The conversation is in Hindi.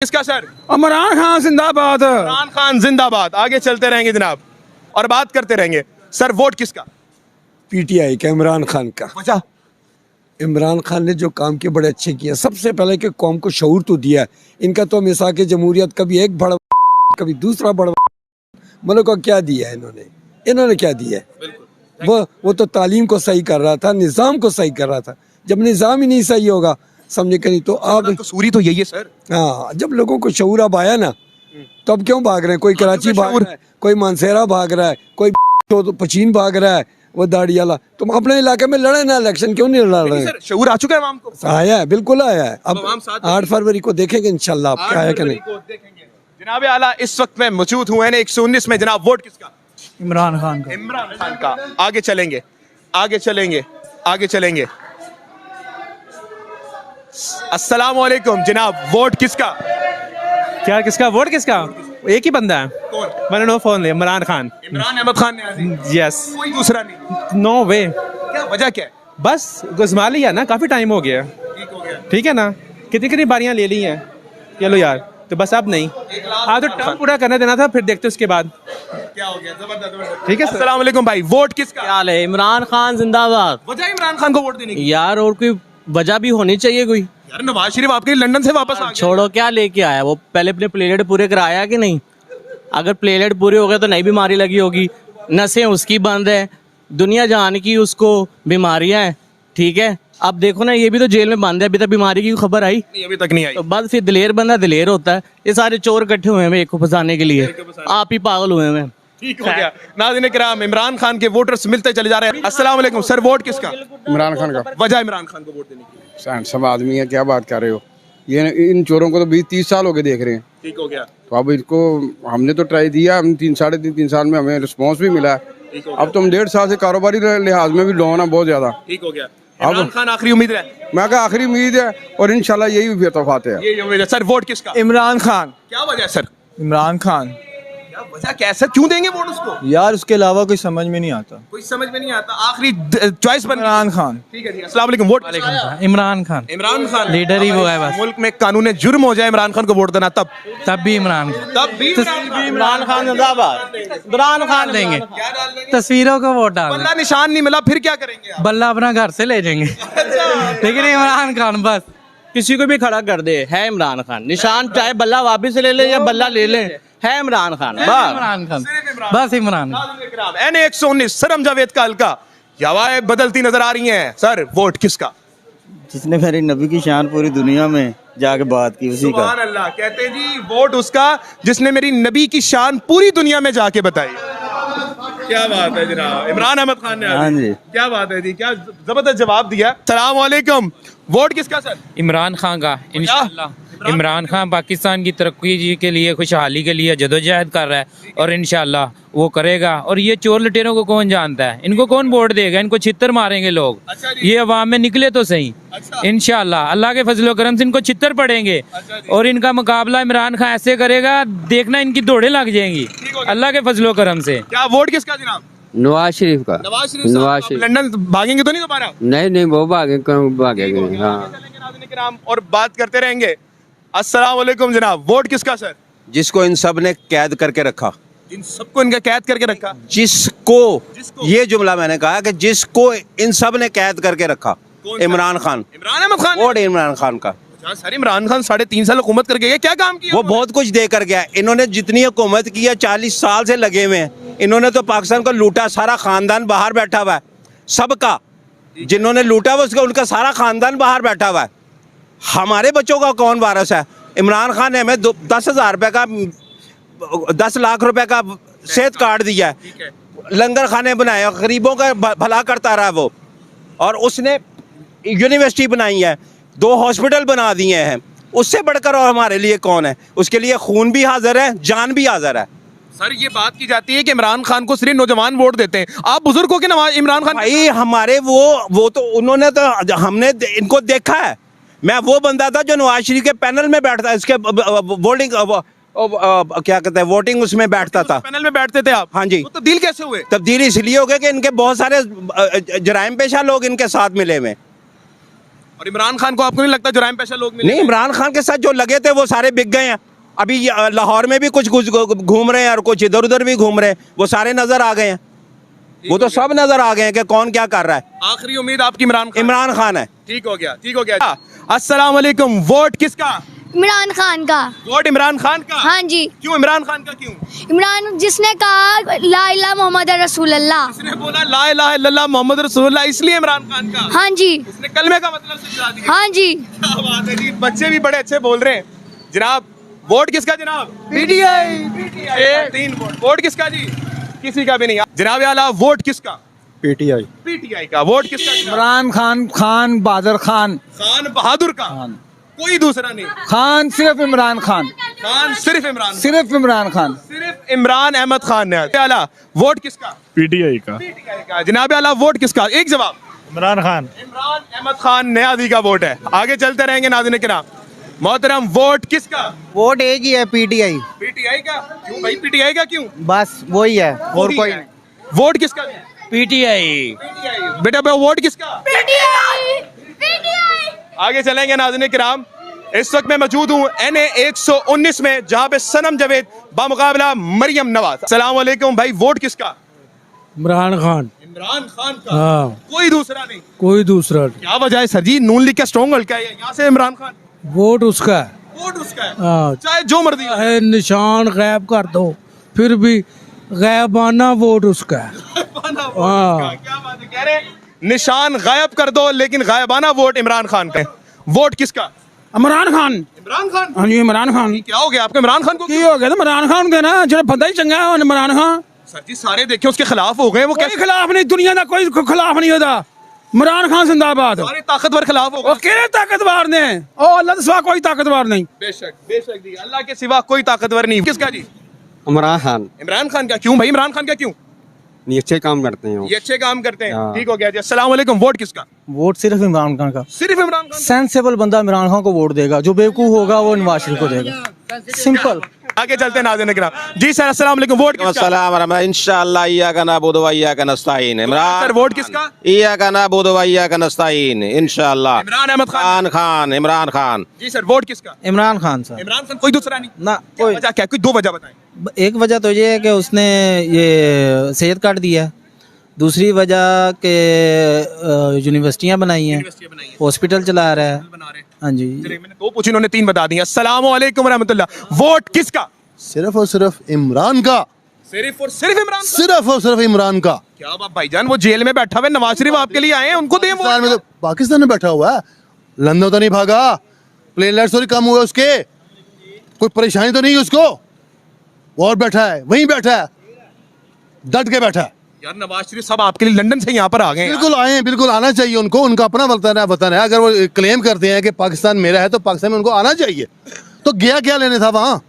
किसका सर? इमरान खान जिंदाबाद। इमरान खान जिंदाबाद। आगे चलते रहेंगे जनाब और बात करते रहेंगे। सर वोट किसका? पीटीआई का, इमरान खान का। वजह? इमरान खान ने जो काम किए बड़े अच्छे किए। सबसे पहले कि कौम को शऊर तो दिया है। इनका तो मिसाल के जमहूरियत कभी एक बड़ा कभी दूसरा बड़ा मुल्क को क्या दिया है इन्होंने क्या दिया है? वो तो तालीम को सही कर रहा था, निज़ाम को सही कर रहा था। जब निज़ाम ही नहीं सही होगा समझे कहीं तो आप कसूरी तो यही है सर। हाँ, जब लोगों को शऊर अब आया ना तो अब क्यों भाग रहे हैं? कोई कराची भाग रहा है, कोई मानसेरा भाग रहा है, कोई तो पचीन भाग रहा है, वो दाढ़ी वाला। तुम अपने इलाके में लड़े ना, इलेक्शन क्यों नहीं लड़ रहे हैं? सर शऊर आ चुका है आवाम को। आया है, बिल्कुल आया है। अब 8 फरवरी को देखेंगे इंशाल्लाह आप क्या है कि नहीं। जनाब आला इस वक्त में मौजूद हुए हैं 119 में। जनाब वोट किसका? इमरान खान का। इमरान खान का। आगे चलेंगे, आगे चलेंगे, आगे चलेंगे। अस्सलाम वालेकुम जनाब, वोट किसका? क्या किसका वोट किसका? एक ही बंदा है। कौन? मैंने नो फोन लिया, इमरान खान। इमरान अहमद खान ने। यस। कोई दूसरा नहीं? नो वे। क्या वजह क्या है? बस गुजमा लिया ना, काफी टाइम हो गया। ठीक हो गया। ठीक है ना, कितनी कितनी बारियां ले ली हैं। चलो यार, तो बस अब नहीं। हाँ, तो टर्म पूरा करने देना था, फिर देखते उसके बाद। क्या हो गया? जबरदस्त। ठीक है सर। अस्सलाम वालेकुम भाई, वोट किसका? क्या हाल है? इमरान खान जिंदाबाद। वजह इमरान खान को वोट देने की? यार और कोई वजह भी होनी चाहिए कोई। यार नवाज शरीफ आपके लिए लंदन से वापस आ गया। छोड़ो, क्या लेके आया वो? पहले अपने प्लेलेट पूरे कराया कि नहीं? अगर प्लेलेट पूरे हो गए तो नई बीमारी लगी होगी। नसें उसकी बंद है, दुनिया जान की उसको बीमारियां हैं। ठीक है, अब देखो ना, ये भी तो जेल में बंद है, अभी तक बीमारी की खबर आई नहीं, अभी तक नहीं आई। तो बस फिर दिलेर बंदा दिलेर होता है। ये सारे चोर इकट्ठे हुए हैं एक को फंसाने के लिए, आप ही पागल हुए हैं। ठीक हो गया। नाज़रीन किराम, इमरान खान के वोटर्स मिलते चले जा रहे हैं। अस्सलाम वालेकुम सर, वोट किसका? इमरान खान का। वजह इमरान खान को वोट देने की? सब आदमी है, क्या बात कर रहे हो? ये इन चोरों को तो 20-30 साल हो गए देख रहे हैं। ठीक हो गया। तो अब इसको हमने तो ट्राई दिया, हम 3 साल में हमें रिस्पॉन्स भी मिला है। अब तुम 1.5 साल से कारोबारी लिहाज में भी डाउन है बहुत ज्यादा। ठीक हो गया। इमरान खान आखिरी उम्मीद है। मैं कहा आखिरी उम्मीद है और इंशाल्लाह यही बेतफात है। ये उम्मीद है। सर वोट किसका? इमरान खान। क्या वजह है सर? इमरान खान। क्या वजह, कैसे, क्यों देंगे वोट उसको? यार उसके अलावा कोई समझ में नहीं आता। कोई समझ में नहीं आता। आखिरी चॉइस बन इमरान खान। ठीक है, ठीक है। अस्सलाम वालेकुम, वोट किसका? इमरान खान। इमरान खान लीडर ही वो है बस। मुल्क में कानून जुर्म हो जाए इमरान खान को वोट देना, तब तब भी इमरान खान। तब भी इमरान खान जिंदाबाद। इमरान खान देंगे। क्या डाल देंगे? तस्वीरों को वोट डाल बल्ला निशान नहीं मिला, फिर क्या करेंगे आप? बल्ला अपना घर से ले जाएंगे, लेकिन इमरान खान बस। किसी को भी खड़ा कर दे, है इमरान खान। निशान चाहे बल्ला वापिस ले ले या बल्ला ले ले, है इमरान खान बस। इमरान खान बस। इमरान NA 119 सरम जावेद का हल्का। हवाएं बदलती नजर आ रही हैं। सर वोट किसका? जिसने मेरी नबी की शान पूरी दुनिया में जाके बात की उसी का। सुभान अल्लाह। कहते हैं जी वोट उसका जिसने मेरी नबी की शान पूरी दुनिया में जाके बताई। क्या बात है जनाब, इमरान अहमद खान ने। हाँ जी। क्या बात है जी, क्या जबरदस्त जवाब दिया। सलाम वालेकुम, वोट किसका सर? इमरान खान का इंशाल्लाह। इमरान खान पाकिस्तान की तरक्की के लिए, खुशहाली के लिए जदोजहद कर रहा है और इंशाल्लाह वो करेगा। और ये चोर लुटेरों को कौन जानता है? इनको कौन वोट देगा? इनको छित्तर मारेंगे लोग। अच्छा जी। ये अवाम में निकले तो सही। अच्छा। इंशाल्लाह अल्लाह के फजलो करम से इनको छित्तर पड़ेंगे। अच्छा जी। और इनका मुकाबला इमरान खान ऐसे करेगा, देखना इनकी दौड़े लग जाएंगी अल्लाह के फजलो करम से। क्या वोट किसका जनाब? नवाज शरीफ का। नवाज शरीफ। लंदन भागेंगे तो नहीं दोबारा? नहीं वो भागेंगे। हाँ। और बात करते रहेंगे। अस्सलाम वालेकुम जनाब, वोट किसका सर? जिसको इन सब ने कैद करके रखा, इन सबको इनका कैद करके रखा। जिसको ये जुमला मैंने कहा कि जिसको इन सब ने कैद करके रखा, इमरान खान। इमरान अहमद खान। वोट इमरान खान का। सर इमरान खान 3.5 साल हुकूमत करके गए, क्या काम किया? वो बहुत कुछ दे कर गया। इन्होंने जितनी हुकूमत की है 40 साल से लगे हुए हैं। इन्होंने तो पाकिस्तान को लूटा, सारा खानदान बाहर बैठा हुआ है सबका। जिन्होंने लूटा वो उनका सारा खानदान बाहर बैठा हुआ है। हमारे बच्चों का कौन वारिस है? इमरान खान ने हमें 10,000 रुपए का 10 लाख रुपए का सेहत कार्ड दिया है, लंगर खाने बनाए, गरीबों का भला करता रहा वो। और उसने यूनिवर्सिटी बनाई है, 2 हॉस्पिटल बना दिए हैं। उससे बढ़कर और हमारे लिए कौन है? उसके लिए खून भी हाजिर है, जान भी हाजिर है। सर ये बात की जाती है कि इमरान खान को सिर्फ नौजवान वोट देते हैं, आप बुजुर्ग हो के नवाज इमरान खान? भाई हमारे वो तो उन्होंने तो, हमने इनको देखा है। मैं वो बंदा था जो नवाज शरीफ के पैनल में बैठता, इसके वोटिंग क्या कहते हैं, वोटिंग उसमें बैठता था। पैनल में बैठते थे आप? हाँ जी। तो तब्दील कैसे हुए? तब्दील इसलिए हो गए कि इनके बहुत सारे जराइम पेशा लोग इनके साथ मिले हुए। और इमरान खान को आपको नहीं लगता जुराइम पेशा लोग मिले? नहीं, इमरान खान के साथ जो लगे थे वो सारे बिक गए हैं। अभी लाहौर में भी कुछ घूम रहे हैं और कुछ इधर उधर भी घूम रहे हैं, वो सारे नजर आ गए हैं। वो तो सब नजर आ गए हैं कि कौन क्या कर रहा है। आखिरी उम्मीद आपकी इमरान खान है। ठीक हो गया, ठीक हो गया। अस्सलाम वालेकुम। वोट किसका? इमरान खान का। वोट इमरान खान का? हाँ जी। क्यों इमरान खान का क्यों? इमरान जिसने कहा ला इलाहा मोहम्मद रसूल अल्लाह, उसने बोला ला इलाहा इल्लल्लाह मोहम्मद रसूलुल्लाह, इसलिए इमरान खान का। हाँ जी। उसने कलमे का मतलब समझा दिया। हाँ जी। क्या बात है जी, बच्चे भी बड़े अच्छे बोल रहे हैं। जनाब वोट किसका जनाब? पीटीआई। तीन वोट। वोट किसका जी? किसी का भी नहीं। जनाब आला वोट किसका? पीटीआई। पीटीआई का। वोट किसका? इमरान खान, खान बहादुर खान, खान बहादुर का। कोई दूसरा नहीं। खान सिर्फ इमरान खान, खान सिर्फ इमरान, सिर्फ इमरान खान। सिर्फ इमरान अहमद खान ने। आला वोट किसका? पीटीआई का। पीटीआई का। जनाब आला वोट किसका? एक जवाब। इमरान खान। इमरान अहमद खान न्याजी का वोट है। आगे चलते रहेंगे नाज़रीन किराम। मोहतरम वोट किसका? वोट एक ही है, पीटीआई। पीटीआई का। क्यों भाई पीटीआई का क्यों? बस वही है और कोई नहीं। वोट किसका? पीटीआई। बेटा वोट किसका? पीटीआई। पीटीआई। आगे चलेंगे नाज़रीन किराम। इस वक्त मैं मौजूद हूँ NA 119 में, जहाँ पे सनम जावेद बामुकाबला मरियम नवाज। अस्सलाम वालेकुम भाई, वोट किसका? इमरान खान। इमरान खान का। हाँ। कोई दूसरा नहीं? कोई दूसरा नहीं। क्या वजह है सर जी? नून लीग का स्ट्रॉन्ग हल्का है, यहाँ से इमरान खान। वोट उसका है। वोट उसका है। हाँ। चाहे जो मर्जी हो। चाहे निशान गायब कर दो, फिर भी गायबाना वोट उसका है। हाँ। क्या बात है, कह रहे हैं निशान गायब कर दो लेकिन गायबाना वोट इमरान खान का है। वोट किसका? इमरान खान। इमरान खान। हाँ जी, इमरान खान। क्या हो गया आपको इमरान खान को? की हो गया इमरान खान के ना, जो बंदा ही चंगा है इमरान खान। सर जी सारे देखे उसके खिलाफ हो गए, वो कोई कैसे? खिलाफ नहीं, दुनिया का कोई खिलाफ नहीं होता। इमरान खान जिंदाबाद। सारे ताकतवर खिलाफ हो वो गए। केड़े ताकतवर ने? ओ अल्लाह के सिवा कोई ताकतवर नहीं। बेशक बेशक जी, अल्लाह के सिवा कोई ताकतवर नहीं। किसका जी? इमरान खान। इमरान खान का। क्यों भाई इमरान खान का क्यों? ये अच्छे काम करते हैं। ये अच्छे काम करते हैं। ठीक हो गया जी। अस्सलाम वालेकुम। वोट किसका? वोट सिर्फ इमरान खान का। सिर्फ इमरान खान। सेंसेबल बंदा इमरान खान को वोट देगा, जो बेवकूफ होगा वो नवाज शरीफ को देगा। सिंपल। आगे चलते हैं नाज़रीन किराम। जी सर अस्सलाम वालेकुम। वोट किसका? अस्सलाम रहमतुल्लाह। इंशाअल्लाह इय्याका नअबुदु व इय्याका नस्तईन। सर वोट किसका? इय्याका नअबुदु व इय्याका नस्तईन। इंशाअल्लाह इमरान अहमद खान। खान इमरान खान। जी सर वोट किसका? इमरान खान साहब। इमरान खान। कोई दूसरा नहीं? ना क्या कोई। वजह क्या? कोई दो वजह बताएं। एक वजह तो ये है कि उसने ये सेहत कार्ड दिया है, दूसरी वजह के यूनिवर्सिटियां बनाई हैं, हॉस्पिटल चला रहा है। हाँ जी। मैंने दो पूछी, इन्होंने तीन बता दी। अस्सलाम वालेकुम रहमतुल्लाह। वोट किसका? सिर्फ और सिर्फ इमरान का। सिर्फ और सिर्फ इमरान? सिर्फ और सिर्फ इमरान का। क्या बात भाईजान, वो जेल में बैठा हुआ है, नवाज शरीफ आपके लिए आए हैं, उनको दें पाकिस्तान में वोट। तो पाकिस्तान में बैठा हुआ है, लंदन तो नहीं भागा, प्लेटलेट्स तो नहीं कम हुए उसके, कोई परेशानी तो नहीं उसको, और बैठा है वहीं बैठा है, डट के बैठा है। यार नवाज शरीफ सब आपके लिए लंदन से यहाँ पर आ गए हैं। बिल्कुल आए हैं, बिल्कुल आना चाहिए उनको, उनका अपना वतन है। अगर वो क्लेम करते हैं कि पाकिस्तान मेरा है तो पाकिस्तान में उनको आना चाहिए। तो गया क्या लेने था वहाँ?